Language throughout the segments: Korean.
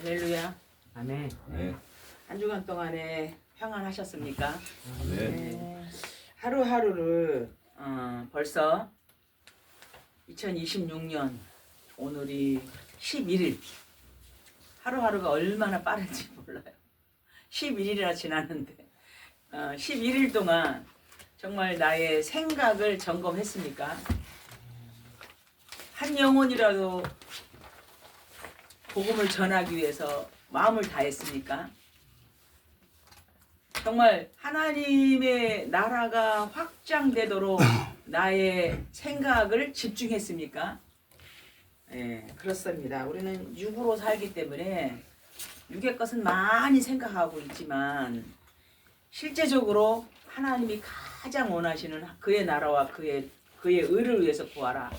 할렐루야. 아멘. 네. 한 주간 동안에 평안하셨습니까? 네. 네. 하루하루를 벌써 2026년 오늘이 11일. 하루하루가 얼마나 빠른지 몰라요. 11일이나 지났는데 11일 동안 정말 나의 생각을 점검했습니까? 한 영혼이라도 복음을 전하기 위해서 마음을 다했습니까? 정말 하나님의 나라가 확장되도록 나의 생각을 집중했습니까? 예, 그렇습니다. 우리는 육으로 살기 때문에 육의 것은 많이 생각하고 있지만 실제적으로 하나님이 가장 원하시는 그의 나라와 그의 의를 위해서 구하라.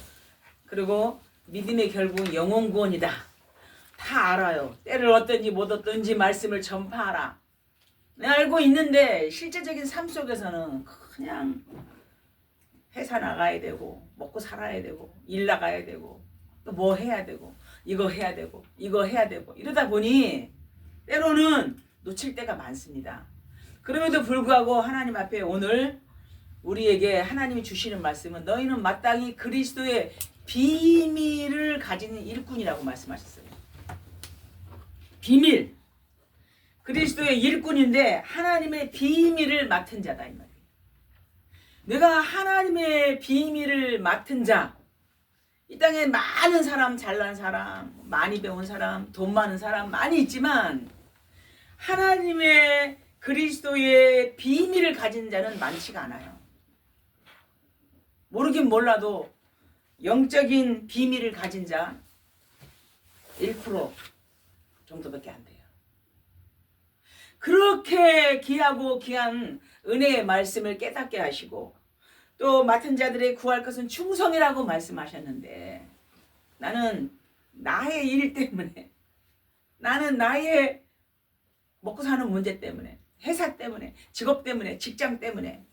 그리고 믿음의 결국은 영혼 구원이다. 다 알아요. 때를 얻든지 못 얻든지 말씀을 전파하라. 내가 알고 있는데 실제적인 삶 속에서는 그냥 회사 나가야 되고 먹고 살아야 되고 일 나가야 되고 또 뭐 해야 되고 이거 해야 되고 이거 해야 되고 이러다 보니 때로는 놓칠 때가 많습니다. 그럼에도 불구하고 하나님 앞에 오늘 우리에게 하나님이 주시는 말씀은 너희는 마땅히 그리스도의 비밀을 가지는 일꾼이라고 말씀하셨어요. 비밀. 그리스도의 일꾼인데 하나님의 비밀을 맡은 자다 이 말이에요. 내가 하나님의 비밀을 맡은 자. 이 땅에 많은 사람, 잘난 사람, 많이 배운 사람, 돈 많은 사람 많이 있지만 하나님의 그리스도의 비밀을 가진 자는 많지가 않아요. 모르긴 몰라도 영적인 비밀을 가진 자 1% 정도밖에 안 돼요. 그렇게 귀하고 귀한 은혜의 말씀을 깨닫게 하시고 또 맡은 자들의 구할 것은 충성이라고 말씀하셨는데 나는 나의 일 때문에 나는 나의 먹고 사는 문제 때문에 회사 때문에 직업 때문에 직장 때문에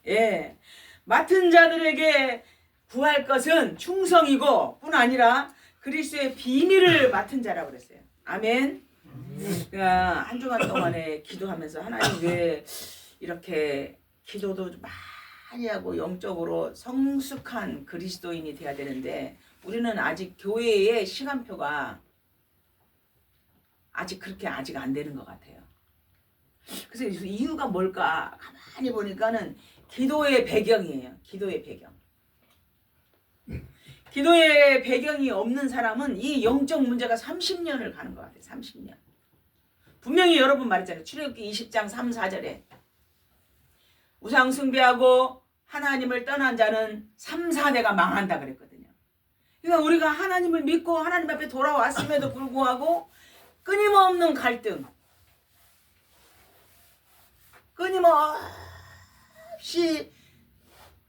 맡은 자들에게 구할 것은 충성이고 뿐 아니라 그리스도의 비밀을 맡은 자라고 그랬어요. 아멘. 한 주간 동안에 기도하면서 하나님 왜 이렇게 기도도 많이 하고 영적으로 성숙한 그리스도인이 돼야 되는데 우리는 아직 교회의 시간표가 아직 안 되는 것 같아요. 그래서 이유가 뭘까 가만히 보니까는 기도의 배경이에요. 기도의 배경. 기도의 배경이 없는 사람은 이 영적 문제가 30년을 가는 것 같아요. 30년. 분명히 여러분 말했잖아요. 출애굽기 20장 3, 4절에 우상 숭배하고 하나님을 떠난 자는 3, 4대가 망한다 그랬거든요. 그러니까 우리가 하나님을 믿고 하나님 앞에 돌아왔음에도 불구하고 끊임없는 갈등, 끊임없이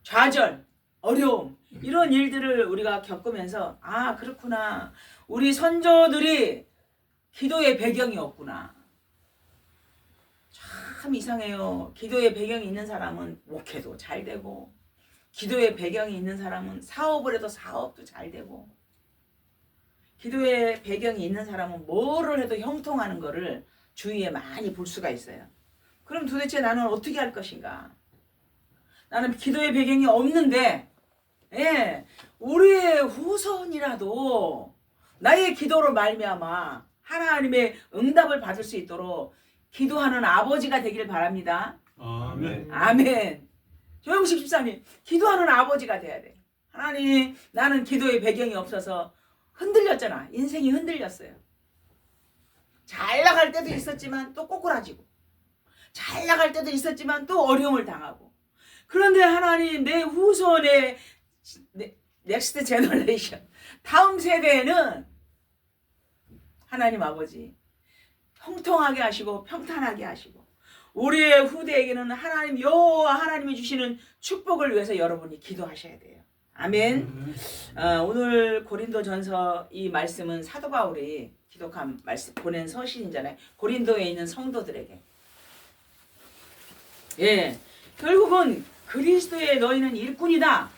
좌절, 어려움 이런 일들을 우리가 겪으면서 아 그렇구나. 우리 선조들이 기도의 배경이 없구나. 참 이상해요. 기도의 배경이 있는 사람은 목회도 잘 되고 기도의 배경이 있는 사람은 사업을 해도 사업도 잘 되고 기도의 배경이 있는 사람은 뭐를 해도 형통하는 거를 주위에 많이 볼 수가 있어요. 그럼 도대체 나는 어떻게 할 것인가? 나는 기도의 배경이 없는데 우리의 후손이라도 나의 기도로 말미암아 하나님의 응답을 받을 수 있도록 기도하는 아버지가 되길 바랍니다. 아멘. 아멘. 조영식 집사님, 기도하는 아버지가 돼야 돼. 하나님, 나는 기도의 배경이 없어서 흔들렸잖아. 인생이 흔들렸어요. 잘 나갈 때도 있었지만 또 꼬꾸라지고 잘 나갈 때도 있었지만 또 어려움을 당하고 그런데 하나님 내 후손의 넥스트 제너레이션 다음 세대에는 하나님 아버지 형통하게 하시고 평탄하게 하시고 우리의 후대에게는 하나님 여호와 하나님이 주시는 축복을 위해서 여러분이 기도하셔야 돼요. 아멘. 오늘 고린도전서 이 말씀은 사도 바울이 기독한 말씀 보낸 서신이잖아요. 고린도에 있는 성도들에게. 결국은 그리스도의 너희는 일꾼이다.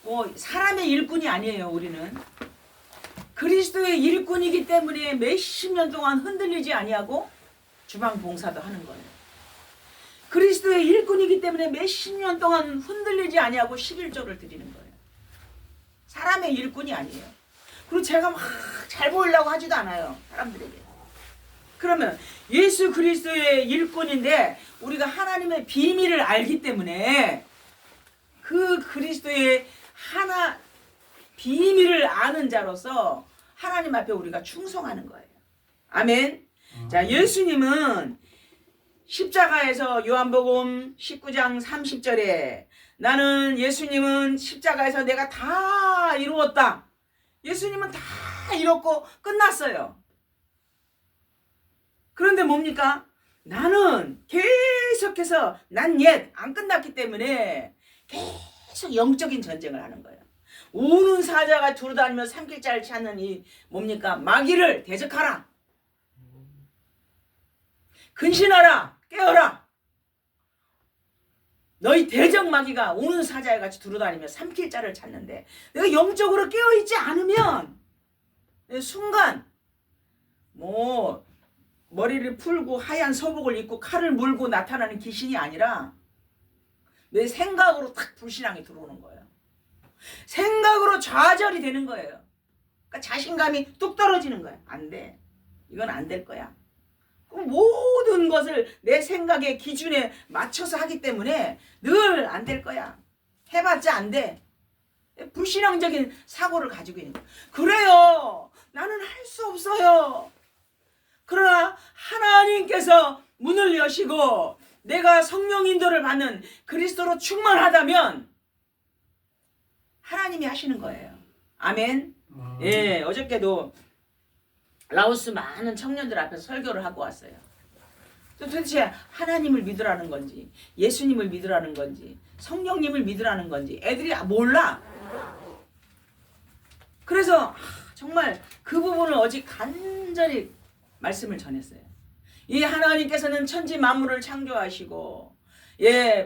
뭐 사람의 일꾼이 아니에요. 우리는 그리스도의 일꾼이기 때문에 몇십 년 동안 흔들리지 아니하고 주방 봉사도 하는 거예요. 그리스도의 일꾼이기 때문에 몇십 년 동안 흔들리지 아니하고 11조를 드리는 거예요. 사람의 일꾼이 아니에요. 그리고 제가 막 잘 보이려고 하지도 않아요. 사람들에게. 그러면 예수 그리스도의 일꾼인데 우리가 하나님의 비밀을 알기 때문에 그 그리스도의 비밀을 아는 자로서 하나님 앞에 우리가 충성하는 거예요. 아멘. 자, 예수님은 십자가에서 요한복음 19장 30절에 나는 예수님은 십자가에서 내가 다 이루었다. 예수님은 다 이뤘고 끝났어요. 그런데 뭡니까? 나는 계속해서 난 옛 안 끝났기 때문에 계속 영적인 전쟁을 하는 거예요. 우는 사자가 두루다니며 삼킬자를 찾는 이 뭡니까? 마귀를 대적하라. 근신하라. 깨어라. 너희 대적 마귀가 우는 사자와 같이 두루다니며 삼킬자를 찾는데 내가 영적으로 깨어있지 않으면 순간 머리를 풀고 하얀 서복을 입고 칼을 물고 나타나는 귀신이 아니라 내 생각으로 탁 불신앙이 들어오는 거예요. 생각으로 좌절이 되는 거예요. 그러니까 자신감이 뚝 떨어지는 거예요. 안 돼. 이건 안 될 거야. 모든 것을 내 생각의 기준에 맞춰서 하기 때문에 늘 안 될 거야. 해봤자 안 돼. 불신앙적인 사고를 가지고 있는 거예요. 그래요. 나는 할 수 없어요. 그러나 하나님께서 문을 여시고 내가 성령 인도를 받는 그리스도로 충만하다면 하나님이 하시는 거예요. 아멘. 예, 어저께도 라오스 많은 청년들 앞에서 설교를 하고 왔어요. 도대체 하나님을 믿으라는 건지 예수님을 믿으라는 건지 성령님을 믿으라는 건지 애들이 몰라. 그래서 정말 그 부분을 어제 간절히 말씀을 전했어요. 이 하나님께서는 천지 만물을 창조하시고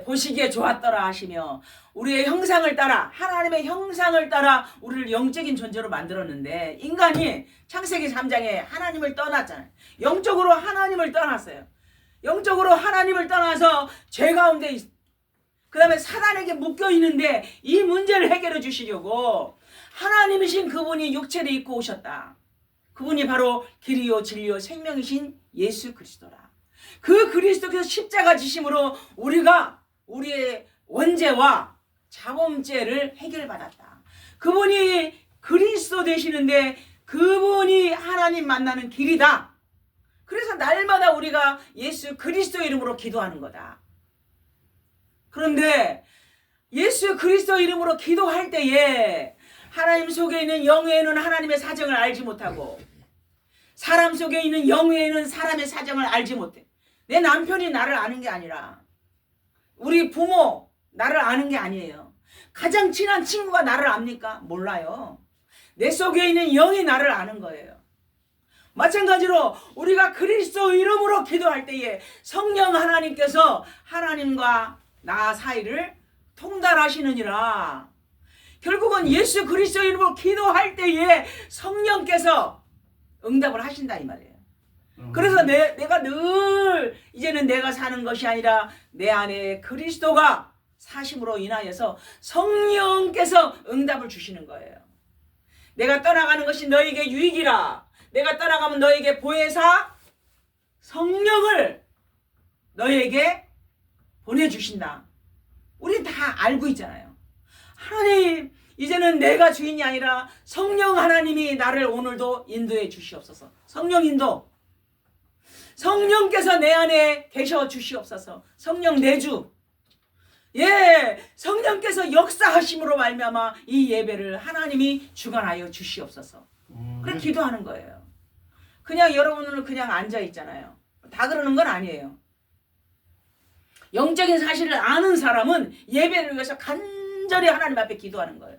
보시기에 좋았더라 하시며 우리의 형상을 따라 하나님의 형상을 따라 우리를 영적인 존재로 만들었는데 인간이 창세기 3장에 하나님을 떠났잖아요. 영적으로 하나님을 떠났어요. 영적으로 하나님을 떠나서 죄 가운데 그 다음에 사단에게 묶여있는데 이 문제를 해결해 주시려고 하나님이신 그분이 육체를 입고 오셨다. 그분이 바로 길이요 진리요 생명이신 예수 그리스도라. 그 그리스도께서 십자가 지심으로 우리가 우리의 원죄와 자범죄를 해결받았다. 그분이 그리스도 되시는데 그분이 하나님 만나는 길이다. 그래서 날마다 우리가 예수 그리스도 이름으로 기도하는 거다. 그런데 예수 그리스도 이름으로 기도할 때에 하나님 속에 있는 영에는 하나님의 사정을 알지 못하고 사람 속에 있는 영에는 사람의 사정을 알지 못해. 내 남편이 나를 아는 게 아니라 우리 부모 나를 아는 게 아니에요. 가장 친한 친구가 나를 압니까? 몰라요. 내 속에 있는 영이 나를 아는 거예요. 마찬가지로 우리가 그리스도 이름으로 기도할 때에 성령 하나님께서 하나님과 나 사이를 통달하시느니라. 결국은 예수 그리스도 이름으로 기도할 때에 성령께서 응답을 하신다 이 말이에요. 그래서 내가 늘 이제는 내가 사는 것이 아니라 내 안에 그리스도가 사심으로 인하여서 성령께서 응답을 주시는 거예요. 내가 떠나가는 것이 너에게 유익이라. 내가 떠나가면 너에게 보혜사 성령을 너에게 보내주신다. 우린 다 알고 있잖아요. 하나님 이제는 내가 주인이 아니라 성령 하나님이 나를 오늘도 인도해 주시옵소서. 성령 인도. 성령께서 내 안에 계셔 주시옵소서. 성령 내주. 성령께서 역사하심으로 말미암아 이 예배를 하나님이 주관하여 주시옵소서. 그렇게 기도하는 거예요. 그냥 여러분은 그냥 앉아 있잖아요. 다 그러는 건 아니에요. 영적인 사실을 아는 사람은 예배를 위해서 간절히 하나님 앞에 기도하는 거예요.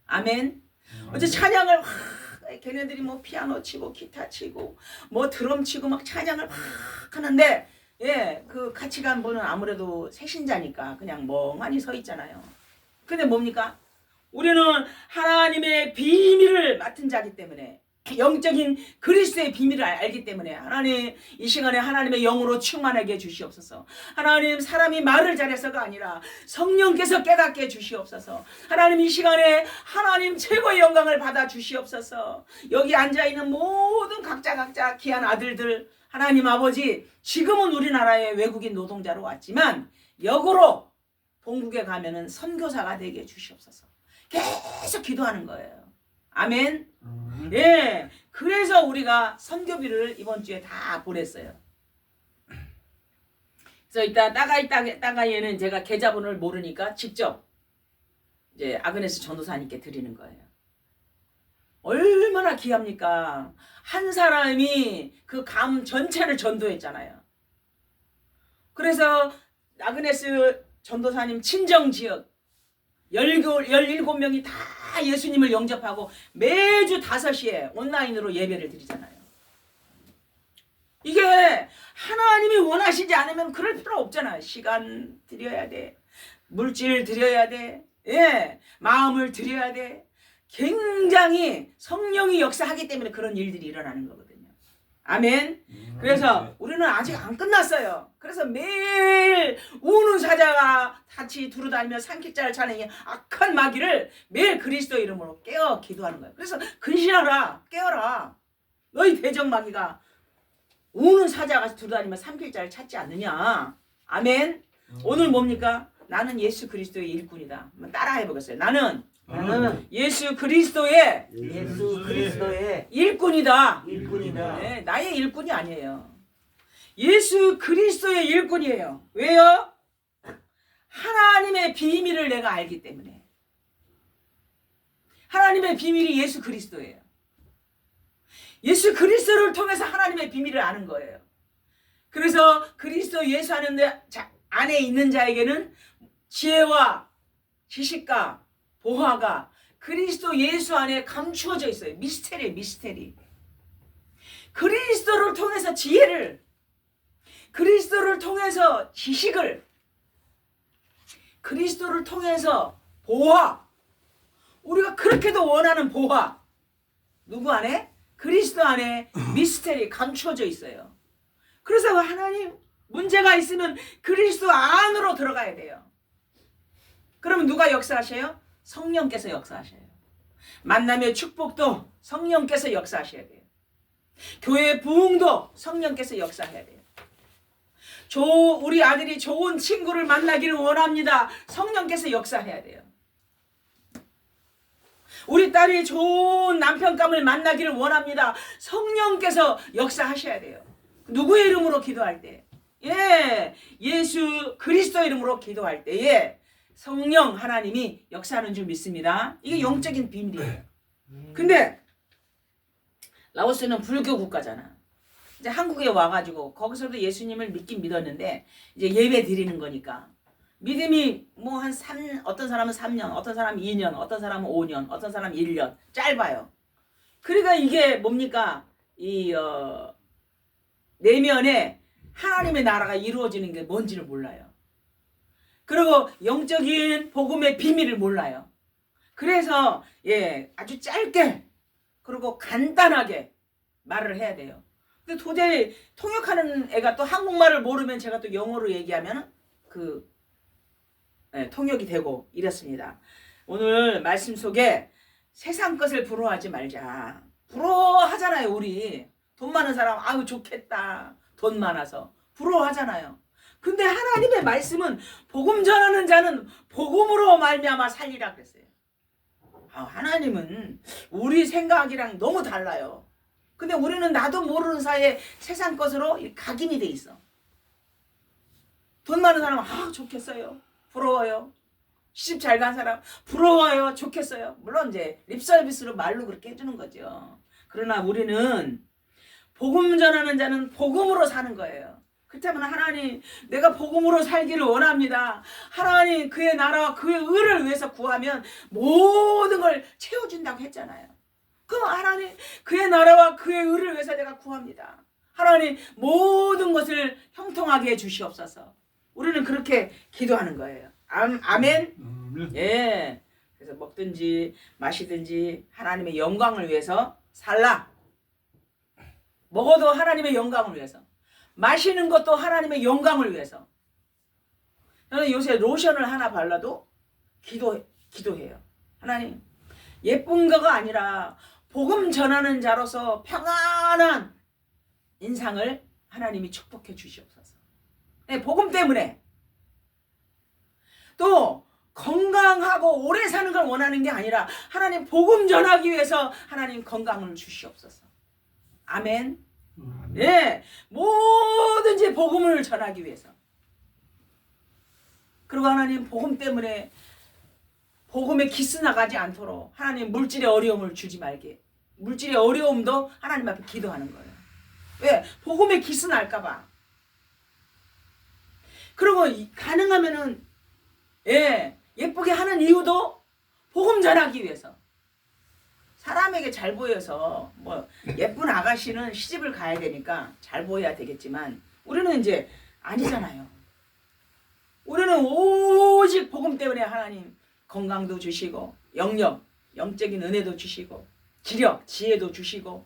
아멘. 어제 찬양을 걔네들이 뭐 피아노 치고 기타 치고 뭐 드럼 치고 막 찬양을 막 하는데 그 같이 간 분은 아무래도 새신자니까 그냥 멍하니 서 있잖아요. 근데 뭡니까? 우리는 하나님의 비밀을 맡은 자이기 때문에, 영적인 그리스도의 비밀을 알기 때문에 하나님 이 시간에 하나님의 영으로 충만하게 해주시옵소서. 하나님 사람이 말을 잘해서가 아니라 성령께서 깨닫게 해주시옵소서. 하나님 이 시간에 하나님 최고의 영광을 받아 주시옵소서. 여기 앉아있는 모든 각자 귀한 아들들 하나님 아버지, 지금은 우리나라에 외국인 노동자로 왔지만 역으로 본국에 가면은 선교사가 되게 해주시옵소서. 계속 기도하는 거예요. 아멘. 예, 그래서 우리가 선교비를 이번 주에 다 보냈어요. 그래서 이따 따가이에는 제가 계좌번호를 모르니까 직접 이제 아그네스 전도사님께 드리는 거예요. 얼마나 귀합니까? 한 사람이 그 감 전체를 전도했잖아요. 그래서 아그네스 전도사님 친정 지역 17명이 다 예수님을 영접하고 매주 5시에 온라인으로 예배를 드리잖아요. 이게 하나님이 원하시지 않으면 그럴 필요 없잖아요. 시간 드려야 돼. 물질 드려야 돼. 예, 마음을 드려야 돼. 굉장히 성령이 역사하기 때문에 그런 일들이 일어나는 거거든요. 아멘. 그래서 우리는 아직 안 끝났어요. 그래서 매일 우는 사자가 같이 두루다니며 산길자를 차는 악한 마귀를 매일 그리스도 이름으로 깨어 기도하는 거예요. 그래서 근신하라, 깨어라. 너희 대적 마귀가 우는 사자가 두루다니며 산길자를 찾지 않느냐. 아멘. 오늘 뭡니까? 나는 예수 그리스도의 일꾼이다. 한번 따라해 보겠어요. 나는 예수 그리스도의 일꾼이다. 네, 나의 일꾼이 아니에요. 예수 그리스도의 일꾼이에요. 왜요? 하나님의 비밀을 내가 알기 때문에. 하나님의 비밀이 예수 그리스도예요. 예수 그리스도를 통해서 하나님의 비밀을 아는 거예요. 그래서 그리스도 예수 안에 있는 자에게는 지혜와 지식과 보화가 그리스도 예수 안에 감추어져 있어요. 미스테리. 그리스도를 통해서 지혜를, 그리스도를 통해서 지식을, 그리스도를 통해서 보화, 우리가 그렇게도 원하는 보화, 누구 안에? 그리스도 안에 미스테리 감추어져 있어요. 그래서 하나님 문제가 있으면 그리스도 안으로 들어가야 돼요. 그러면 누가 역사하셔요? 성령께서 역사하셔요. 만남의 축복도 성령께서 역사하셔야 돼요. 교회 부흥도 성령께서 역사해야 돼요. 우리 아들이 좋은 친구를 만나기를 원합니다. 성령께서 역사해야 돼요. 우리 딸이 좋은 남편감을 만나기를 원합니다. 성령께서 역사하셔야 돼요. 누구의 이름으로 기도할 때? 예, 예수 그리스도 이름으로 기도할 때에 성령 하나님이 역사하는 줄 믿습니다. 이게 영적인 비밀이에요. 근데 라오스는 불교 국가잖아. 이제 한국에 와가지고 거기서도 예수님을 믿긴 믿었는데 이제 예배 드리는 거니까 믿음이 뭐 어떤 사람은 3년, 어떤 사람은 2년, 어떤 사람은 5년, 어떤 사람은 1년 짧아요. 그러니까 이게 뭡니까? 내면에 하나님의 나라가 이루어지는 게 뭔지를 몰라요. 그리고 영적인 복음의 비밀을 몰라요. 그래서 아주 짧게 그리고 간단하게 말을 해야 돼요. 근데 도저히 통역하는 애가 또 한국말을 모르면 제가 또 영어로 얘기하면 통역이 되고 이렇습니다. 오늘 말씀 속에 세상 것을 부러워하지 말자. 부러워하잖아요. 우리 돈 많은 사람 아유 좋겠다. 돈 많아서 부러워하잖아요. 근데 하나님의 말씀은 복음 전하는 자는 복음으로 말미암아 살리라 그랬어요. 하나님은 우리 생각이랑 너무 달라요. 근데 우리는 나도 모르는 사이에 세상 것으로 각인이 돼 있어. 돈 많은 사람은 좋겠어요. 부러워요. 시집 잘 간 사람 부러워요. 좋겠어요. 물론 이제 립서비스로 말로 그렇게 해주는 거죠. 그러나 우리는 복음 전하는 자는 복음으로 사는 거예요. 그렇다면 하나님 내가 복음으로 살기를 원합니다. 하나님 그의 나라와 그의 의를 위해서 구하면 모든 걸 채워준다고 했잖아요. 그럼 하나님 그의 나라와 그의 의를 위해서 내가 구합니다. 하나님 모든 것을 형통하게 해 주시옵소서. 우리는 그렇게 기도하는 거예요. 아멘. 예. 그래서 먹든지 마시든지 하나님의 영광을 위해서 살라. 먹어도 하나님의 영광을 위해서. 마시는 것도 하나님의 영광을 위해서. 저는 요새 로션을 하나 발라도 기도해요. 하나님, 예쁜 거가 아니라 복음 전하는 자로서 평안한 인상을 하나님이 축복해 주시옵소서. 네, 복음 때문에. 또 건강하고 오래 사는 걸 원하는 게 아니라 하나님 복음 전하기 위해서 하나님 건강을 주시옵소서. 아멘. 네, 뭐든지 복음을 전하기 위해서. 그리고 하나님 복음 때문에 복음에 기스 나가지 않도록 하나님 물질의 어려움을 주지 말게. 물질의 어려움도 하나님 앞에 기도하는 거예요. 왜? 복음에 기스 날까봐. 그리고 가능하면은 예쁘게 하는 이유도 복음 전하기 위해서. 사람에게 잘 보여서 뭐 예쁜 아가씨는 시집을 가야 되니까 잘 보여야 되겠지만 우리는 이제 아니잖아요. 우리는 오직 복음 때문에 하나님 건강도 주시고 영적인 은혜도 주시고 기력, 지혜도 주시고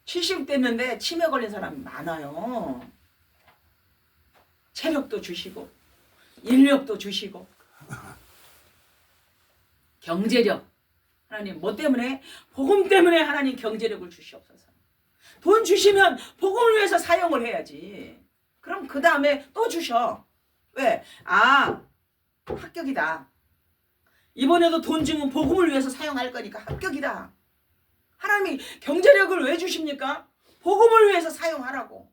70 됐는데 치매 걸린 사람이 많아요. 체력도 주시고 인력도 주시고 경제력 하나님 뭐 때문에? 복음 때문에 하나님 경제력을 주시옵소서. 돈 주시면 복음을 위해서 사용을 해야지. 그럼 그 다음에 또 주셔. 왜? 합격이다. 이번에도 돈 주면 복음을 위해서 사용할 거니까 합격이다. 하나님이 경제력을 왜 주십니까? 복음을 위해서 사용하라고.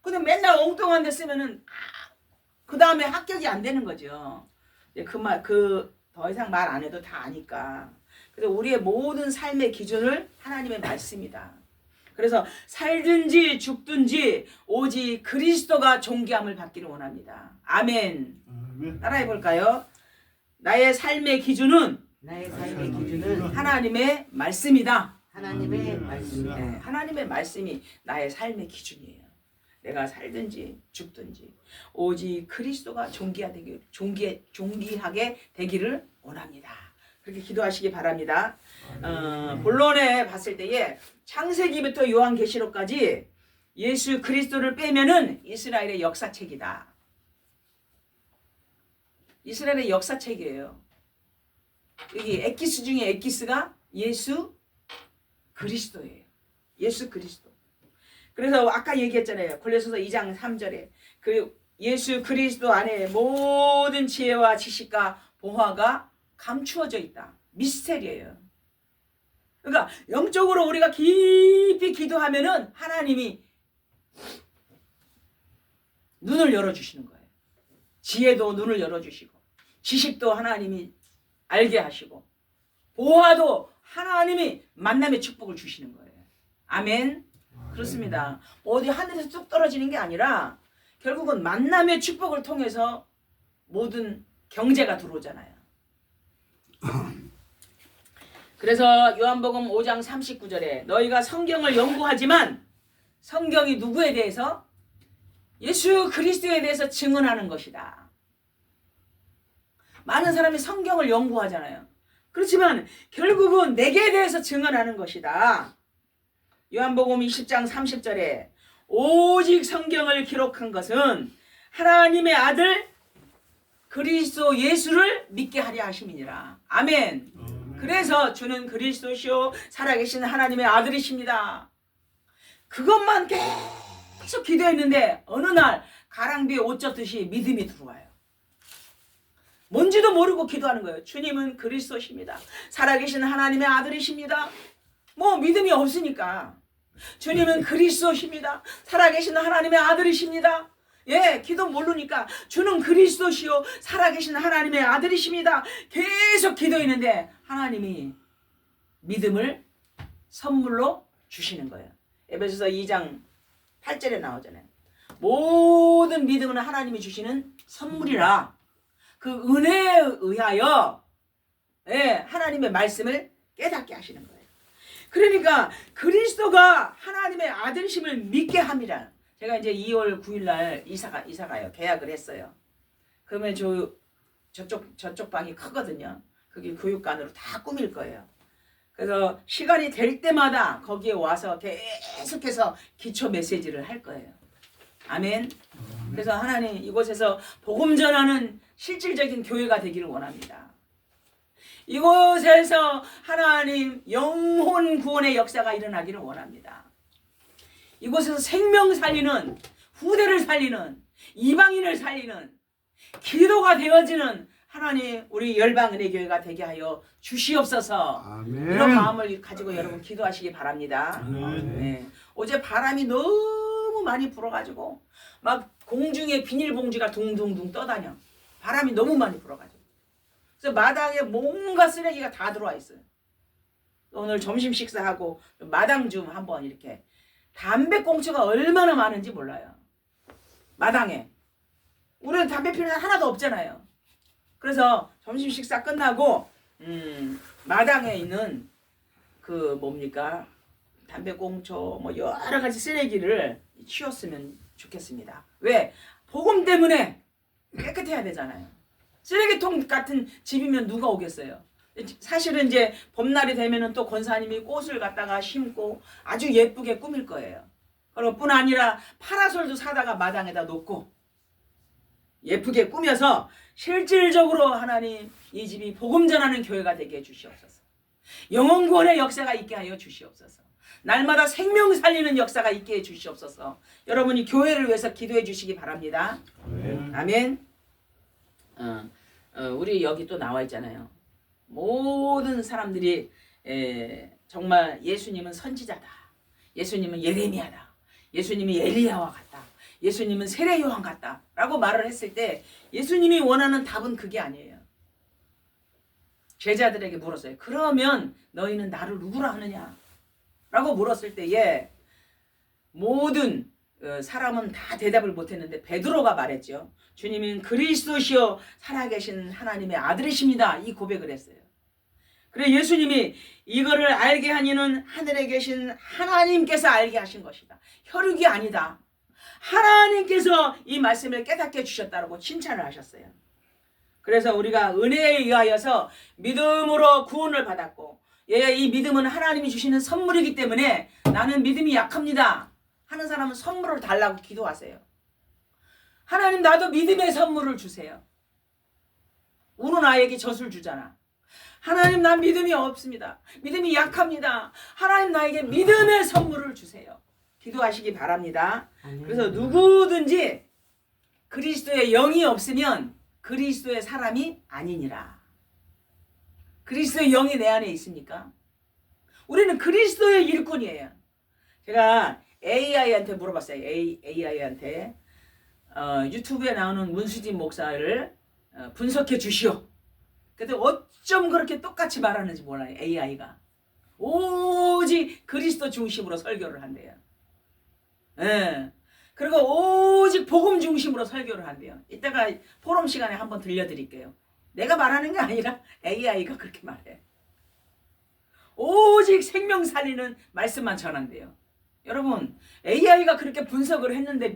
근데 맨날 엉뚱한 데 쓰면은 그 다음에 합격이 안 되는 거죠. 더 이상 말 안 해도 다 아니까. 그래서 우리의 모든 삶의 기준을 하나님의 말씀이다. 그래서 살든지 죽든지 오직 그리스도가 존귀함을 받기를 원합니다. 아멘. 따라해 볼까요? 나의 삶의 기준은 하나님의 말씀이다. 하나님의 말씀. 네, 하나님의 말씀이 나의 삶의 기준이에요. 내가 살든지 죽든지 오직 그리스도가 존귀하게 되기를 원합니다. 그렇게 기도하시기 바랍니다. 본론에 봤을 때에 창세기부터 요한계시록까지 예수 그리스도를 빼면은 이스라엘의 역사책이다. 이스라엘의 역사책이에요. 여기 엑기스 중에 엑기스가 예수 그리스도예요. 예수 그리스도. 그래서 아까 얘기했잖아요. 골로새서 2장 3절에 그 예수 그리스도 안에 모든 지혜와 지식과 보화가 감추어져 있다. 미스테리예요. 그러니까 영적으로 우리가 깊이 기도하면은 하나님이 눈을 열어주시는 거예요. 지혜도 눈을 열어주시고 지식도 하나님이 알게 하시고 보화도 하나님이 만남의 축복을 주시는 거예요. 아멘. 그렇습니다. 어디 하늘에서 뚝 떨어지는 게 아니라 결국은 만남의 축복을 통해서 모든 경제가 들어오잖아요. 그래서 요한복음 5장 39절에 너희가 성경을 연구하지만 성경이 누구에 대해서? 예수 그리스도에 대해서 증언하는 것이다. 많은 사람이 성경을 연구하잖아요. 그렇지만 결국은 내게 대해서 증언하는 것이다. 요한복음 20장 30절에 오직 성경을 기록한 것은 하나님의 아들 그리스도 예수를 믿게 하려 하심이니라. 아멘. 그래서 주는 그리스도시요 살아계신 하나님의 아들이십니다. 그것만 계속 기도했는데 어느 날 가랑비에 옷 젖듯이 믿음이 들어와요. 뭔지도 모르고 기도하는 거예요. 주님은 그리스도십니다. 살아계신 하나님의 아들이십니다. 뭐 믿음이 없으니까. 주님은 그리스도십니다. 살아계신 하나님의 아들이십니다. 기도 모르니까 주는 그리스도시요 살아계신 하나님의 아들이십니다. 계속 기도했는데 하나님이 믿음을 선물로 주시는 거예요. 에베소서 2장 8절에 나오잖아요. 모든 믿음은 하나님이 주시는 선물이라 그 은혜에 의하여 하나님의 말씀을 깨닫게 하시는 거예요. 그러니까 그리스도가 하나님의 아들심을 믿게 합니다. 제가 이제 2월 9일 날 이사가요. 계약을 했어요. 그러면 저쪽 방이 크거든요. 그게 교육관으로 다 꾸밀 거예요. 그래서 시간이 될 때마다 거기에 와서 계속해서 기초 메시지를 할 거예요. 아멘. 그래서 하나님 이곳에서 복음 전하는 실질적인 교회가 되기를 원합니다. 이곳에서 하나님 영혼 구원의 역사가 일어나기를 원합니다. 이곳에서 생명 살리는, 후대를 살리는, 이방인을 살리는 기도가 되어지는 하나님 우리 열방은혜교회가 되게 하여 주시옵소서. 아멘. 이런 마음을 가지고 여러분 기도하시기 바랍니다. 네. 어제 바람이 너무 많이 불어가지고 막 공중에 비닐봉지가 둥둥둥 떠다녀. 바람이 너무 많이 불어가지고. 그래서 마당에 뭔가 쓰레기가 다 들어와 있어요. 오늘 점심 식사하고 마당 좀 한번 이렇게 담배꽁초가 얼마나 많은지 몰라요. 마당에. 우리는 담배 피는 하나도 없잖아요. 그래서 점심 식사 끝나고 마당에 있는 그 뭡니까 담배꽁초 뭐 여러 가지 쓰레기를 치웠으면 좋겠습니다. 왜? 복음 때문에 깨끗해야 되잖아요. 쓰레기통 같은 집이면 누가 오겠어요? 사실은 이제 봄날이 되면은 또 권사님이 꽃을 갖다가 심고 아주 예쁘게 꾸밀 거예요. 그리고 뿐 아니라 파라솔도 사다가 마당에다 놓고 예쁘게 꾸며서 실질적으로 하나님 이 집이 복음 전하는 교회가 되게 해주시옵소서. 영혼 구원의 역사가 있게 하여 주시옵소서. 날마다 생명 살리는 역사가 있게 해 주시옵소서. 여러분이 교회를 위해서 기도해 주시기 바랍니다. 아멘. 우리 여기 또 나와 있잖아요. 모든 사람들이 정말 예수님은 선지자다. 예수님은 예레미야다. 예수님이 엘리야와 같다. 예수님은 세례 요한 같다 라고 말을 했을 때 예수님이 원하는 답은 그게 아니에요. 제자들에게 물었어요. 그러면 너희는 나를 누구라 하느냐 라고 물었을 때에 모든 사람은 다 대답을 못했는데 베드로가 말했죠. 주님은 그리스도시요 살아계신 하나님의 아들이십니다. 이 고백을 했어요. 그래 예수님이 이거를 알게 하니는 하늘에 계신 하나님께서 알게 하신 것이다. 혈육이 아니다. 하나님께서 이 말씀을 깨닫게 해주셨다고 칭찬을 하셨어요. 그래서 우리가 은혜에 의하여서 믿음으로 구원을 받았고 이 믿음은 하나님이 주시는 선물이기 때문에 나는 믿음이 약합니다 하는 사람은 선물을 달라고 기도하세요. 하나님 나도 믿음의 선물을 주세요. 우는 아이에게 젖을 주잖아. 하나님 난 믿음이 없습니다. 믿음이 약합니다. 하나님 나에게 믿음의 선물을 주세요. 기도하시기 바랍니다. 그래서 누구든지 그리스도의 영이 없으면 그리스도의 사람이 아니니라. 그리스도의 영이 내 안에 있습니까? 우리는 그리스도의 일꾼이에요. 제가 AI한테 물어봤어요. AI한테 유튜브에 나오는 문수진 목사를 분석해 주시오. 근데 어쩜 그렇게 똑같이 말하는지 몰라요. AI가 오직 그리스도 중심으로 설교를 한대요. 예. 그리고 오직 복음 중심으로 설교를 한대요. 이따가 포럼 시간에 한번 들려드릴게요. 내가 말하는 게 아니라 AI가 그렇게 말해. 오직 생명 살리는 말씀만 전한대요. 여러분 AI가 그렇게 분석을 했는데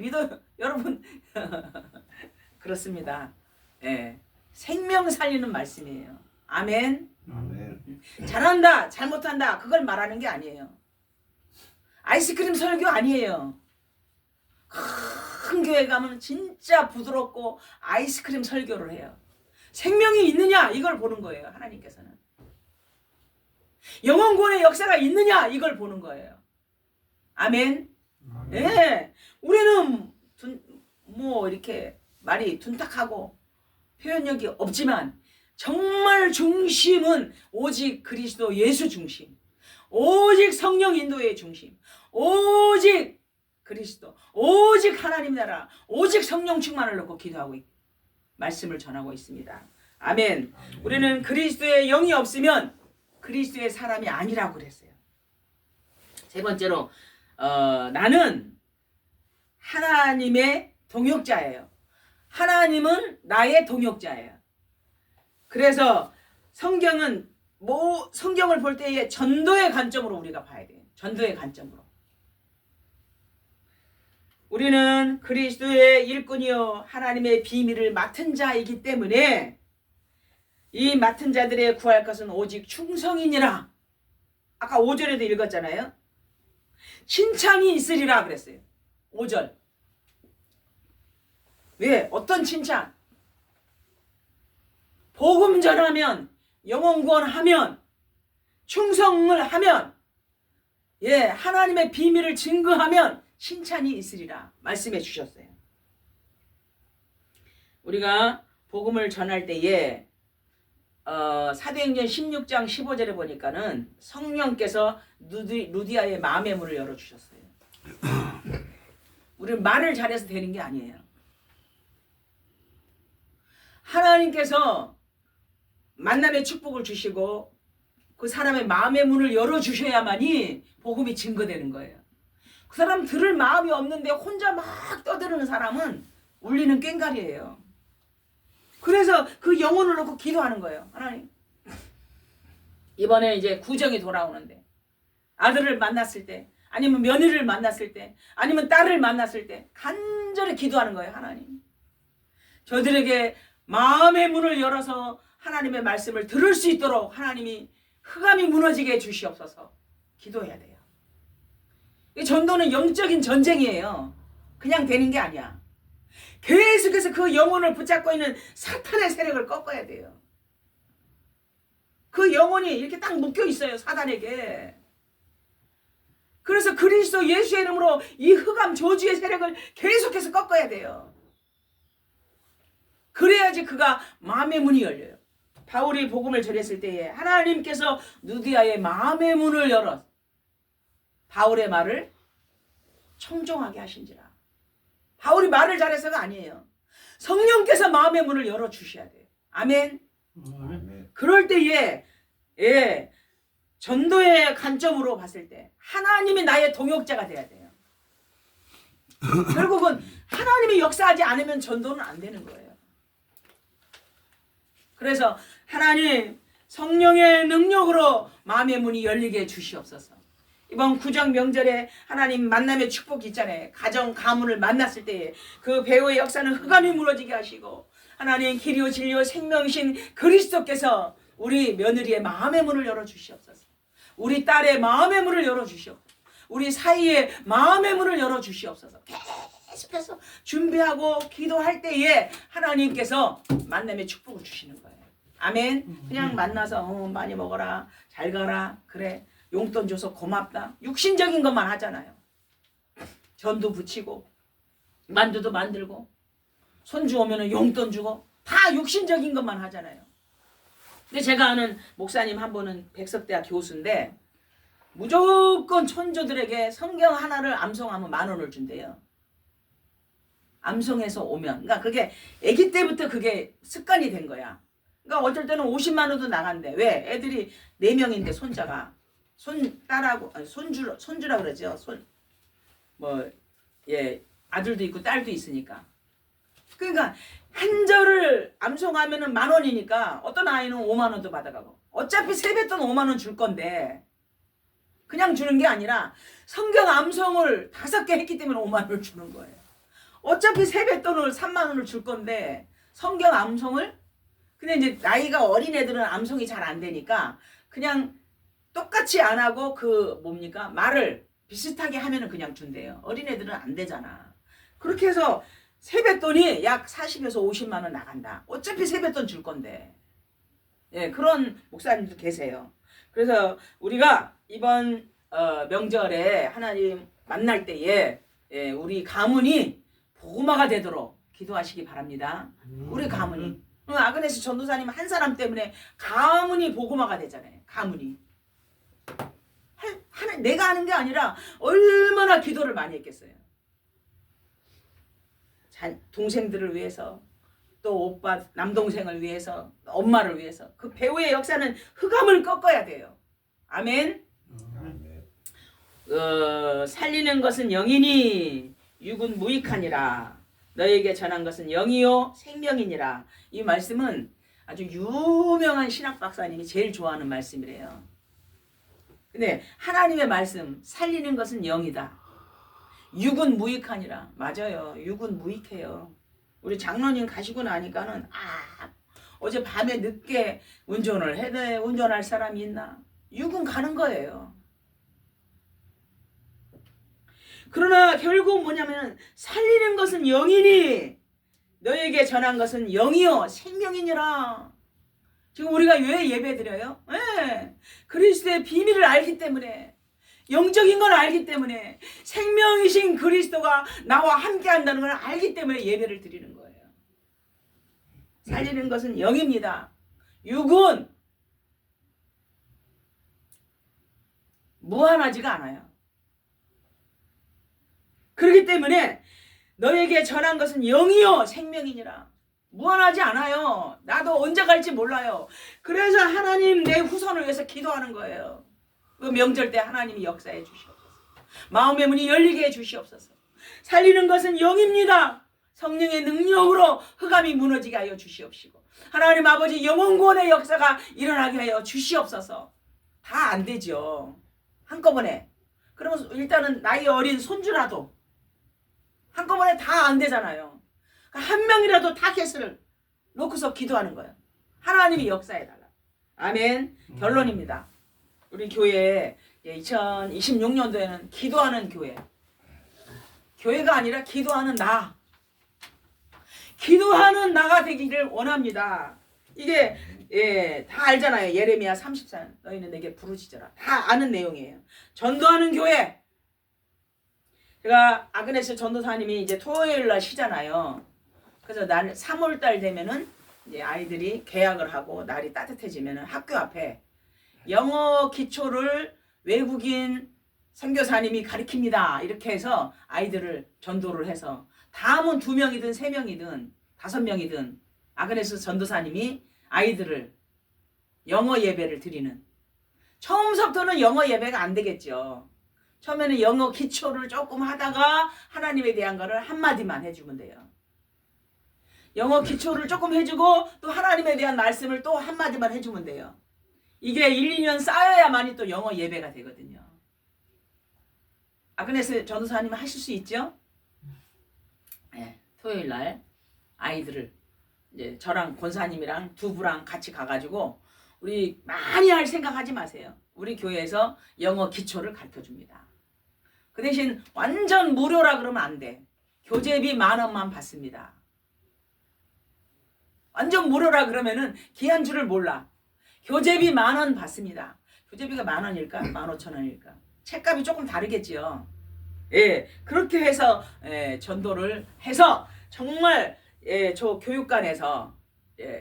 여러분 그렇습니다. 예. 생명 살리는 말씀이에요. 아멘. 아멘. 잘한다 잘못한다 그걸 말하는 게 아니에요. 아이스크림 설교 아니에요. 큰 교회 가면 진짜 부드럽고 아이스크림 설교를 해요. 생명이 있느냐 이걸 보는 거예요. 하나님께서는 영혼 구원의 역사가 있느냐 이걸 보는 거예요. 아멘. 예. 네. 우리는 뭐 이렇게 말이 둔탁하고 표현력이 없지만 정말 중심은 오직 그리스도 예수 중심, 오직 성령 인도의 중심, 오직 그리스도, 오직 하나님 나라, 오직 성령 충만을 놓고 기도하고 말씀을 전하고 있습니다. 아멘. 우리는 그리스도의 영이 없으면 그리스도의 사람이 아니라고 그랬어요. 세 번째로 나는 하나님의 동역자예요. 하나님은 나의 동역자예요. 그래서 성경을 볼 때에 전도의 관점으로 우리가 봐야 돼요. 전도의 관점으로. 우리는 그리스도의 일꾼이요 하나님의 비밀을 맡은 자이기 때문에 이 맡은 자들의 구할 것은 오직 충성이니라. 아까 5절에도 읽었잖아요. 칭찬이 있으리라 그랬어요. 5절. 왜? 어떤 칭찬? 복음 전하면, 영혼 구원하면, 충성을 하면, 하나님의 비밀을 증거하면 칭찬이 있으리라 말씀해 주셨어요. 우리가 복음을 전할 때에 사도행전 16장 15절에 보니까는 성령께서 루디아의 마음의 문을 열어주셨어요. 우리는 말을 잘해서 되는 게 아니에요. 하나님께서 만남의 축복을 주시고 그 사람의 마음의 문을 열어주셔야만이 복음이 증거되는 거예요. 그 사람 들을 마음이 없는데 혼자 막 떠드는 사람은 울리는 꽹과리예요. 그래서 그 영혼을 놓고 기도하는 거예요. 하나님, 이번에 이제 구정이 돌아오는데 아들을 만났을 때, 아니면 며느리를 만났을 때, 아니면 딸을 만났을 때 간절히 기도하는 거예요. 하나님, 저들에게 마음의 문을 열어서 하나님의 말씀을 들을 수 있도록 하나님이 흑암이 무너지게 해 주시옵소서. 기도해야 돼요. 이 전도는 영적인 전쟁이에요. 그냥 되는 게 아니야. 계속해서 그 영혼을 붙잡고 있는 사탄의 세력을 꺾어야 돼요. 그 영혼이 이렇게 딱 묶여 있어요, 사단에게. 그래서 그리스도 예수의 이름으로 이 흑암 저주의 세력을 계속해서 꺾어야 돼요. 그래야지 그가 마음의 문이 열려요. 바울이 복음을 전했을 때에 하나님께서 누디아의 마음의 문을 열어 바울의 말을 청종하게 하신지라. 바울이 말을 잘해서가 아니에요. 성령께서 마음의 문을 열어주셔야 돼요. 아멘. 아멘. 그럴 때에 전도의 관점으로 봤을 때 하나님이 나의 동역자가 돼야 돼요. 결국은 하나님이 역사하지 않으면 전도는 안 되는 거예요. 그래서 하나님 성령의 능력으로 마음의 문이 열리게 해 주시옵소서. 이번 구정 명절에 하나님 만남의 축복이 있잖아요. 가정 가문을 만났을 때에 그 배우의 역사는 흑암이 무너지게 하시고 하나님 길이요 진리요 생명이신 그리스도께서 우리 며느리의 마음의 문을 열어주시옵소서. 우리 딸의 마음의 문을 열어주시옵소서. 우리 사이의 마음의 문을 열어주시옵소서. 계속해서 준비하고 기도할 때에 하나님께서 만남의 축복을 주시는 거예요. 아멘. 그냥 만나서 많이 먹어라, 잘 가라, 그래, 용돈 줘서 고맙다, 육신적인 것만 하잖아요. 전도 붙이고 만두도 만들고 손주 오면은 용돈 주고 다 육신적인 것만 하잖아요. 근데 제가 아는 목사님 한 분은 백석대학 교수인데 무조건 천조들에게 성경 하나를 암송하면 10,000원을 준대요. 암송해서 오면. 그러니까 그게 아기 때부터 그게 습관이 된 거야. 그러니까 어쩔 때는 50만 원도 나간대. 왜? 애들이 4명인데 손자가 딸하고 손주라 그러죠. 아들도 있고 딸도 있으니까. 그러니까 한 절을 암송하면은 10,000원이니까 어떤 아이는 5만 원도 받아가고. 어차피 세뱃돈 5만 원 줄 건데 그냥 주는 게 아니라 성경 암송을 5개 했기 때문에 5만 원을 주는 거예요. 어차피 세뱃돈을 3만 원을 줄 건데 성경 암송을, 근데 이제 나이가 어린 애들은 암송이 잘 안 되니까 그냥 똑같이 안 하고 말을 비슷하게 하면은 그냥 준대요. 어린 애들은 안 되잖아. 그렇게 해서 세뱃돈이 약 40에서 50만 원 나간다. 어차피 세뱃돈 줄 건데. 그런 목사님도 계세요. 그래서 우리가 이번 명절에 하나님 만날 때에 우리 가문이 복음화가 되도록 기도하시기 바랍니다. 우리 가문이. 아그네스 전도사님 한 사람 때문에 가문이 복음화가 되잖아요. 가문이. 내가 하는 게 아니라 얼마나 기도를 많이 했겠어요. 동생들을 위해서, 또 오빠 남동생을 위해서, 엄마를 위해서. 그 배우의 역사는 흑암을 꺾어야 돼요. 아멘. 살리는 것은 영이니 육은 무익하니라. 너에게 전한 것은 영이요 생명이니라. 이 말씀은 아주 유명한 신학 박사님이 제일 좋아하는 말씀이래요. 근데 하나님의 말씀, 살리는 것은 영이다. 육은 무익하니라. 맞아요. 육은 무익해요. 우리 장로님 가시고 나니까는 어제 밤에 늦게 운전을 해 운전할 사람이 있나? 육은 가는 거예요. 그러나 결국 뭐냐면 살리는 것은 영이니 너에게 전한 것은 영이요 생명이니라. 지금 우리가 왜 예배 드려요? 네. 그리스도의 비밀을 알기 때문에, 영적인 걸 알기 때문에, 생명이신 그리스도가 나와 함께 한다는 걸 알기 때문에 예배를 드리는 거예요. 살리는 것은 영입니다. 육은 무한하지가 않아요. 그렇기 때문에 너에게 전한 것은 영이요 생명이니라. 무한하지 않아요. 나도 언제 갈지 몰라요. 그래서 하나님 내 후손을 위해서 기도하는 거예요. 그 명절 때 하나님이 역사해 주시옵소서. 마음의 문이 열리게 해 주시옵소서. 살리는 것은 영입니다. 성령의 능력으로 흑암이 무너지게 하여 주시옵시고, 하나님 아버지 영혼구원의 역사가 일어나게 하여 주시옵소서. 다 안 되죠. 한꺼번에. 그러면 일단은 나이 어린 손주라도 한꺼번에 다 안 되잖아요. 한 명이라도 타겟을 놓고서 기도하는 거예요. 하나님이 역사해달라. 아멘. 결론입니다. 우리 교회 2026년도에는 기도하는 교회. 교회가 아니라 기도하는 나. 기도하는 나가 되기를 원합니다. 이게 다 알잖아요. 예레미야 34년 너희는 내게 부르짖어라. 다 아는 내용이에요. 전도하는 교회. 제가 아그네스 전도사님이 이제 토요일 날 쉬잖아요. 그래서 날 3월 달 되면은 이제 아이들이 개학을 하고 날이 따뜻해지면은 학교 앞에 영어 기초를 외국인 선교사님이 가르칩니다. 이렇게 해서 아이들을 전도를 해서 다음은 2명이든 3명이든 5명이든 아그네스 전도사님이 아이들을 영어 예배를 드리는. 처음부터는 영어 예배가 안 되겠죠. 처음에는 영어 기초를 조금 하다가 하나님에 대한 거를 한마디만 해주면 돼요. 영어 기초를 조금 해주고 또 하나님에 대한 말씀을 또 한마디만 해주면 돼요. 이게 1, 2년 쌓여야만이 또 영어 예배가 되거든요. 아그네스 전도사님 하실 수 있죠? 네, 토요일 날 아이들을 이제 저랑 권사님이랑 두부랑 같이 가가지고 우리 많이 할 생각하지 마세요. 우리 교회에서 영어 기초를 가르쳐 줍니다. 그 대신 완전 무료라 그러면 안 돼. 교재비 10,000원만 받습니다. 완전 무료라 그러면은 귀한 줄을 몰라. 교재비 10,000원 받습니다. 교재비가 10,000원일까? 15,000원일까? 책값이 조금 다르겠지요. 예, 그렇게 해서 전도를 해서 정말 저 교육관에서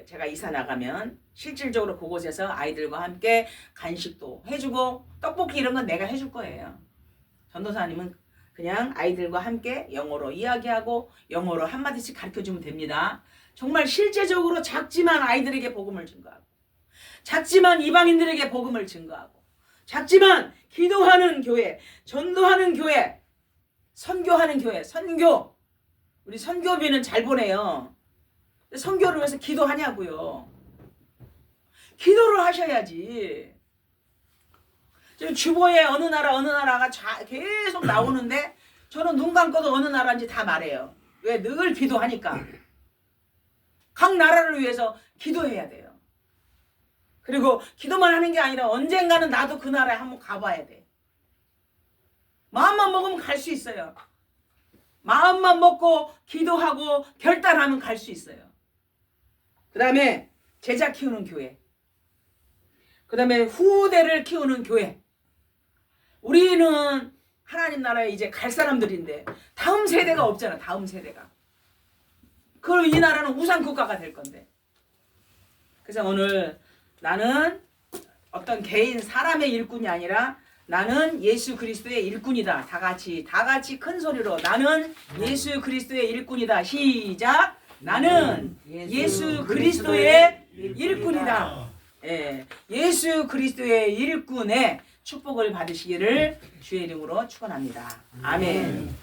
제가 이사 나가면 실질적으로 그곳에서 아이들과 함께 간식도 해주고 떡볶이 이런 건 내가 해줄 거예요. 전도사님은 그냥 아이들과 함께 영어로 이야기하고 영어로 한마디씩 가르쳐주면 됩니다. 정말 실제적으로 작지만 아이들에게 복음을 증거하고, 작지만 이방인들에게 복음을 증거하고, 작지만 기도하는 교회, 전도하는 교회, 선교하는 교회, 선교. 우리 선교비는 잘 보내요. 선교를 위해서 기도하냐고요. 기도를 하셔야지. 지금 주보에 어느 나라가 계속 나오는데 저는 눈 감고도 어느 나라인지 다 말해요. 왜? 늘 기도하니까. 각 나라를 위해서 기도해야 돼요. 그리고 기도만 하는 게 아니라 언젠가는 나도 그 나라에 한번 가봐야 돼. 마음만 먹으면 갈 수 있어요. 마음만 먹고 기도하고 결단하면 갈 수 있어요. 그 다음에 제자 키우는 교회. 그 다음에 후대를 키우는 교회. 우리는 하나님 나라에 이제 갈 사람들인데 다음 세대가 없잖아. 다음 세대가. 그럼 이 나라는 우상국가가 될 건데. 그래서 오늘 나는 어떤 개인 사람의 일꾼이 아니라 나는 예수 그리스도의 일꾼이다. 다 같이 큰 소리로 나는 예수 그리스도의 일꾼이다. 시작. 나는 예수 그리스도의 일꾼이다. 예, 예수 그리스도의 일꾼의 축복을 받으시기를 주의 이름으로 축원합니다. 아멘.